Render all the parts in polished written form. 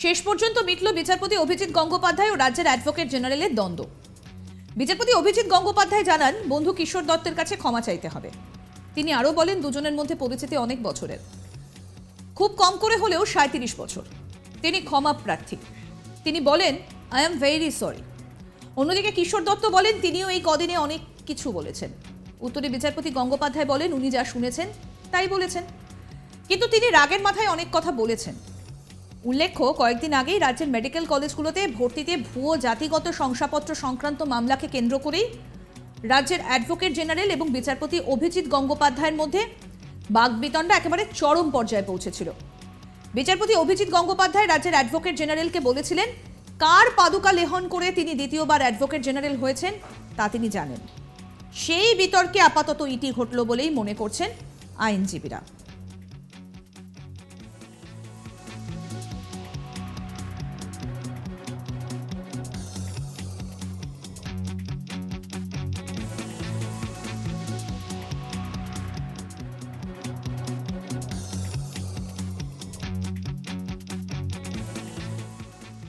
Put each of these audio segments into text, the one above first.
শেষ পর্যন্ত মিটল বিচারপতি অভিজিৎ গঙ্গোপাধ্যায় ও রাজ্যের অ্যাডভোকেট জেনারেলের দ্বন্দ্ব। বিচারপতি অভিজিৎ গঙ্গোপাধ্যায় জানান বন্ধু কিশোর দত্তের কাছে ক্ষমা চাইতে হবে। তিনি আরও বলেন দুজনের মধ্যে পরিচিতি অনেক বছরের, খুব কম করে হলেও 37 বছর। তিনি ক্ষমা প্রার্থী। তিনি বলেন আই এম ভেরি সরি। অন্যদিকে কিশোর দত্ত বলেন তিনিও এই কদিনে অনেক কিছু বলেছেন। উত্তরে বিচারপতি গঙ্গোপাধ্যায় বলেন উনি যা শুনেছেন তাই বলেছেন, কিন্তু তিনি রাগের মাথায় অনেক কথা বলেছেন। উল্লেখ্য কয়েকদিন আগেই রাজ্যের মেডিকেল কলেজগুলোতে ভর্তিতে ভুয়ো জাতিগত শংসাপত্র সংক্রান্ত মামলাকে কেন্দ্র করেই রাজ্যের অ্যাডভোকেট জেনারেল এবং বিচারপতি অভিজিৎ গঙ্গোপাধ্যায়ের মধ্যে বাগবিতণ্ডা একেবারে চরম পর্যায়ে পৌঁছেছিল। বিচারপতি অভিজিৎ গঙ্গোপাধ্যায় রাজ্যের অ্যাডভোকেট জেনারেলকে বলেছিলেন কার পাদুকা লেহন করে তিনি দ্বিতীয়বার অ্যাডভোকেট জেনারেল হয়েছেন তা তিনি জানেন। সেই বিতর্কে আপাতত ইতি ঘটল বলেই মনে করছেন আইনজীবীরা।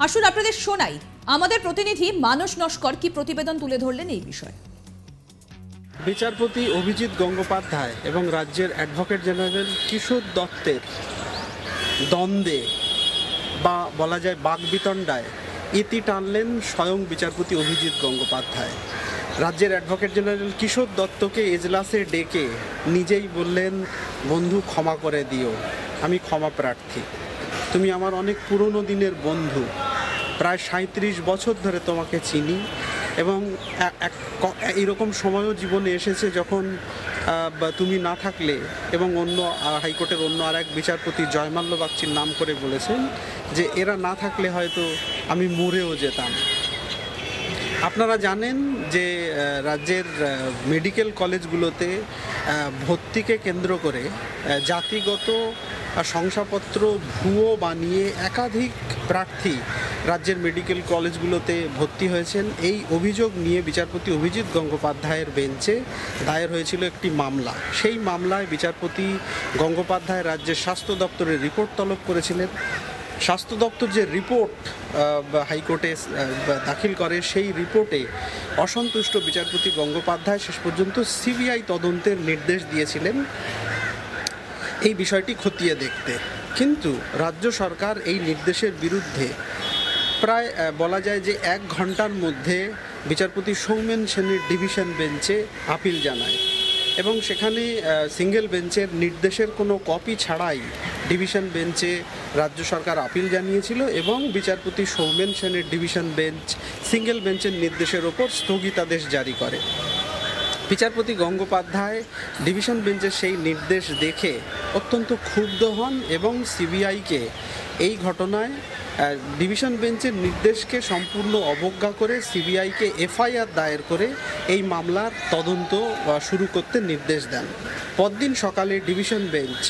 আসুন আপনাদের শোনাই আমাদের প্রতিনিধি মানস নস্কর কি প্রতিবেদন তুলে ধরলেন এই বিষয়ে। বিচারপতি অভিজিৎ গঙ্গোপাধ্যায় এবং রাজ্যের অ্যাডভোকেট জেনারেল কিশোর দত্তের দ্বন্দ্বে বা বলা যায় বাগবিতণ্ডায় ইতি টানলেন স্বয়ং বিচারপতি অভিজিৎ গঙ্গোপাধ্যায়। রাজ্যের অ্যাডভোকেট জেনারেল কিশোর দত্তকে এজলাসে ডেকে নিজেই বললেন বন্ধু ক্ষমা করে দিও, আমি ক্ষমা প্রার্থী। তুমি আমার অনেক পুরনো দিনের বন্ধু, প্রায় 37 বছর ধরে তোমাকে চিনি এবং এইরকম সময়ও জীবনে এসেছে যখন তুমি না থাকলে এবং অন্য হাইকোর্টের অন্য আর এক বিচারপতি জয়মাল্য বাগচির নাম করে বলেছেন যে এরা না থাকলে হয়তো আমি মরেও যেতাম। আপনারা জানেন যে রাজ্যের মেডিকেল কলেজগুলোতে ভর্তিকে কেন্দ্র করে জাতিগত শংসাপত্র ভুয়ো বানিয়ে একাধিক প্রার্থী রাজ্যের মেডিকেল কলেজগুলোতে ভর্তি হয়েছেন। এই অভিযোগ নিয়ে বিচারপতি অভিজিৎ গঙ্গোপাধ্যায়ের বেঞ্চে দায়ের হয়েছিল একটি মামলা। সেই মামলায় বিচারপতি গঙ্গোপাধ্যায় রাজ্যের স্বাস্থ্য দপ্তরের রিপোর্ট তলব করেছিলেন। স্বাস্থ্য দপ্তর যে রিপোর্ট হাইকোর্টে দাখিল করে সেই রিপোর্টে অসন্তুষ্ট বিচারপতি গঙ্গোপাধ্যায় শেষ পর্যন্ত সিবিআই তদন্তের নির্দেশ দিয়েছিলেন এই বিষয়টি খতিয়ে দেখতে। কিন্তু রাজ্য সরকার এই নির্দেশের বিরুদ্ধে প্রায় বলা যায় যে 1 ঘন্টার মধ্যে বিচারপতি সৌমেন সেনের ডিভিশন বেঞ্চে আপিল জানায় এবং সেখানে সিঙ্গেল বেঞ্চের নির্দেশের কোনো কপি ছাড়াই ডিভিশন বেঞ্চে রাজ্য সরকার আপিল জানিয়েছিল এবং বিচারপতি সৌমেন সেনের ডিভিশন বেঞ্চ সিঙ্গেল বেঞ্চের নির্দেশের ওপর স্থগিতাদেশ জারি করে। বিচারপতি গঙ্গোপাধ্যায় ডিভিশন বেঞ্চের সেই নির্দেশ দেখে অত্যন্ত ক্ষুব্ধ হন এবং সিবিআইকে এই ঘটনায় ডিভিশন বেঞ্চের নির্দেশকে সম্পূর্ণ অবজ্ঞা করে সিবিআইকে এফআইআর দায়ের করে এই মামলার তদন্ত শুরু করতে নির্দেশ দেন। পরদিন সকালে ডিভিশন বেঞ্চ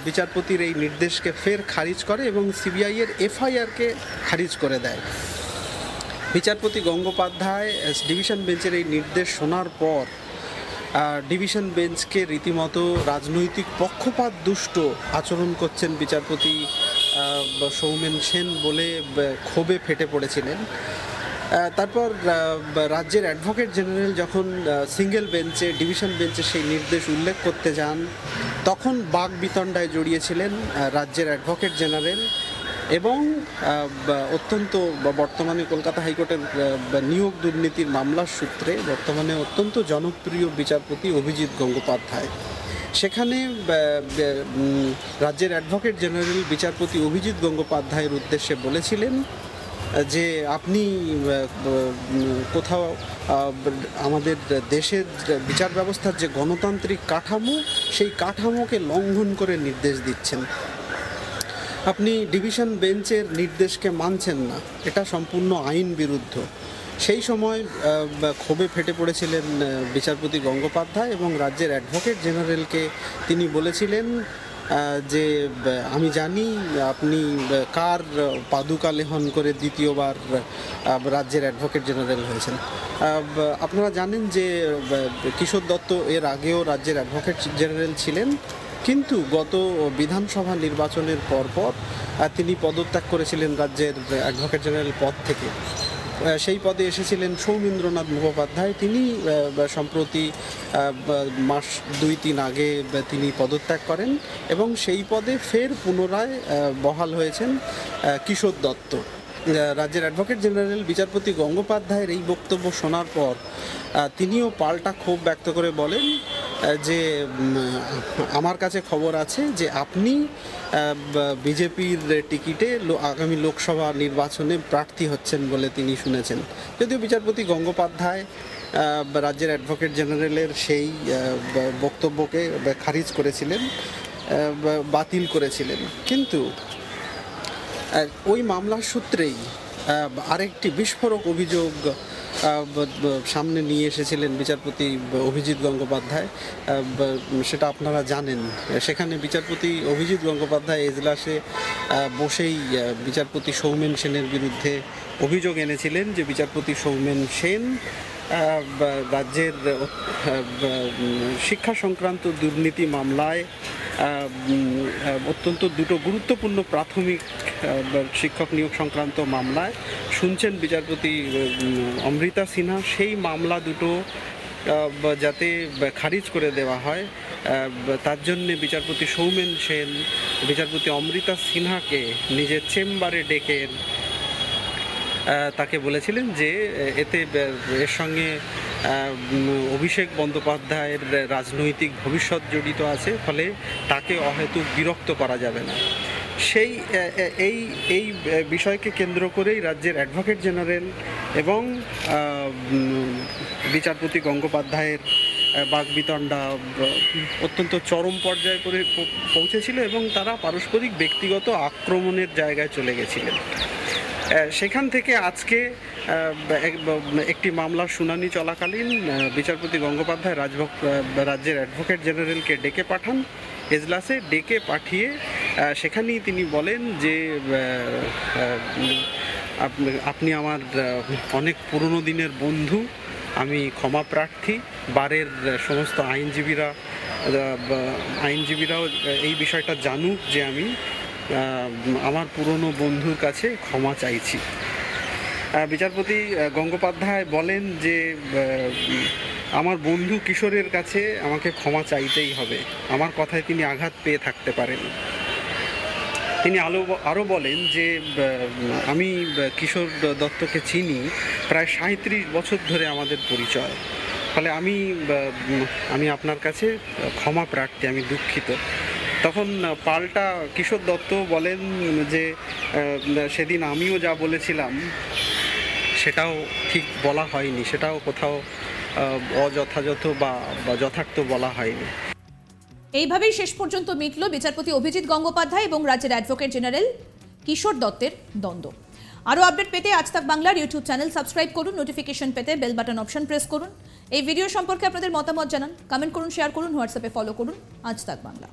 বিচারপতির এই নির্দেশকে ফের খারিজ করে এবং সিবিআইয়ের এফআইআরকে খারিজ করে দেয়। বিচারপতি গঙ্গোপাধ্যায় ডিভিশন বেঞ্চের এই নির্দেশ শোনার পর ডিভিশন বেঞ্চকে রীতিমতো রাজনৈতিক পক্ষপাত দুষ্ট আচরণ করছেন বিচারপতি সৌমেন সেন বলে ক্ষোভে ফেটে পড়েছিলেন। তারপর রাজ্যের অ্যাডভোকেট জেনারেল যখন সিঙ্গেল বেঞ্চে ডিভিশন বেঞ্চে সেই নির্দেশ উল্লেখ করতে যান তখন বাগবিতণ্ডায় জড়িয়েছিলেন রাজ্যের অ্যাডভোকেট জেনারেল এবং অত্যন্ত বর্তমানে কলকাতা হাইকোর্টের নিয়োগ দুর্নীতির মামলার সূত্রে বর্তমানে অত্যন্ত জনপ্রিয় বিচারপতি অভিজিৎ গঙ্গোপাধ্যায়। সেখানে রাজ্যের অ্যাডভোকেট জেনারেল বিচারপতি অভিজিৎ গঙ্গোপাধ্যায়ের উদ্দেশ্যে বলেছিলেন যে আপনি কোথাও আমাদের দেশের বিচার ব্যবস্থার যে গণতান্ত্রিক কাঠামো সেই কাঠামোকে লঙ্ঘন করে নির্দেশ দিচ্ছেন, আপনি ডিভিশন বেঞ্চের নির্দেশকে মানছেন না, এটা সম্পূর্ণ আইন বিরুদ্ধ। সেই সময় ক্ষোভে ফেটে পড়েছিলেন বিচারপতি গঙ্গোপাধ্যায় এবং রাজ্যের অ্যাডভোকেট জেনারেলকে তিনি বলেছিলেন যে আমি জানি আপনি কার পাদুকা লেহন করে দ্বিতীয়বার রাজ্যের অ্যাডভোকেট জেনারেল হয়েছেন। আপনারা জানেন যে কিশোর দত্ত এর আগেও রাজ্যের অ্যাডভোকেট জেনারেল ছিলেন কিন্তু গত বিধানসভা নির্বাচনের পরপর তিনি পদত্যাগ করেছিলেন রাজ্যের অ্যাডভোকেট জেনারেল পদ থেকে। সেই পদে এসেছিলেন সৌমেন্দ্রনাথ মুখোপাধ্যায়। তিনি সম্প্রতি মাস 2-3 আগে তিনি পদত্যাগ করেন এবং সেই পদে ফের পুনরায় বহাল হয়েছেন কিশোর দত্ত। রাজ্যের অ্যাডভোকেট জেনারেল বিচারপতি গঙ্গোপাধ্যায়ের এই বক্তব্য শোনার পর তিনিও পাল্টা ক্ষোভ ব্যক্ত করে বলেন যে আমার কাছে খবর আছে যে আপনি বিজেপির টিকিটে আগামী লোকসভা নির্বাচনে প্রার্থী হচ্ছেন বলে তিনি শুনেছেন। যদিও বিচারপতি গঙ্গোপাধ্যায় রাজ্যের অ্যাডভোকেট জেনারেলের সেই বক্তব্যকে খারিজ করেছিলেন, বাতিল করেছিলেন, কিন্তু ওই মামলার সূত্রেই আরেকটি বিস্ফোরক অভিযোগ সামনে নিয়ে এসেছিলেন বিচারপতি অভিজিৎ গঙ্গোপাধ্যায়। সেটা আপনারা জানেন। সেখানে বিচারপতি অভিজিৎ গঙ্গোপাধ্যায় এজলাসে বসেই বিচারপতি সৌমেন সেনের বিরুদ্ধে অভিযোগ এনেছিলেন যে বিচারপতি সৌমেন সেন রাজ্যের শিক্ষা সংক্রান্ত দুর্নীতি মামলায় অত্যন্ত দুটো গুরুত্বপূর্ণ প্রাথমিক শিক্ষক নিয়োগ সংক্রান্ত মামলায় শুনছেন বিচারপতি অমৃতা সিনহা। সেই মামলা দুটো যাতে খারিজ করে দেওয়া হয় তার জন্যে বিচারপতি সৌমেন সেন বিচারপতি অমৃতা সিনহাকে নিজের চেম্বারে ডেকে তাকে বলেছিলেন যে এতে এর সঙ্গে অভিষেক বন্দ্যোপাধ্যায়ের রাজনৈতিক ভবিষ্যৎ জড়িত আছে, ফলে তাকে অহেতুক বিরক্ত করা যাবে না। এই বিষয়কে কেন্দ্র করেই রাজ্যের অ্যাডভোকেট জেনারেল এবং বিচারপতি গঙ্গোপাধ্যায়ের বাকবিতণ্ডা অত্যন্ত চরম পর্যায়ে পৌঁছেছিল এবং তারা পারস্পরিক ব্যক্তিগত আক্রমণের জায়গায় চলে গেছিলেন। সেখান থেকে আজকে একটি মামলার শুনানি চলাকালীন বিচারপতি গঙ্গোপাধ্যায় রাজ্যের অ্যাডভোকেট জেনারেলকে ডেকে পাঠান এজলাসে। ডেকে পাঠিয়ে সেখানেই তিনি বলেন যে আপনি আমার অনেক পুরনো দিনের বন্ধু, আমি ক্ষমা প্রার্থী। বারের সমস্ত আইনজীবীরাও এই বিষয়টা জানুক যে আমি আমার পুরনো বন্ধুর কাছে ক্ষমা চাইছি। বিচারপতি গঙ্গোপাধ্যায় বলেন যে আমার বন্ধু কিশোরের কাছে আমাকে ক্ষমা চাইতেই হবে, আমার কথায় তিনি আঘাত পেয়ে থাকতে পারেন। তিনি আরও বলেন যে আমি কিশোর দত্তকে চিনি, প্রায় 37 বছর ধরে আমাদের পরিচয়, ফলে আমি আপনার কাছে ক্ষমা প্রার্থী, আমি দুঃখিত। তখন পাল্টা কিশোর দত্ত বলেন যে সেদিন আমিও যা বলেছিলাম সেটাও ঠিক বলা হয়নি, সেটাও কোথাও অযথাযথ বা যথার্থ বলা হয়নি। এইভাবেই শেষ পর্যন্ত মিটল বিচারপতি অভিজিৎ গঙ্গোপাধ্যায় এবং রাজ্যের অ্যাডভোকেট জেনারেল কিশোর দত্তের দ্বন্দ্ব। আরও আপডেট পেতে আজ তাক বাংলার ইউটিউব চ্যানেল সাবস্ক্রাইব করুন, নোটিফিকেশন পেতে বেল বাটন অপশন প্রেস করুন। এই ভিডিও সম্পর্কে আপনাদের মতামত জানান, কমেন্ট করুন, শেয়ার করুন, হোয়াটসঅ্যাপে ফলো করুন আজ তাক বাংলা।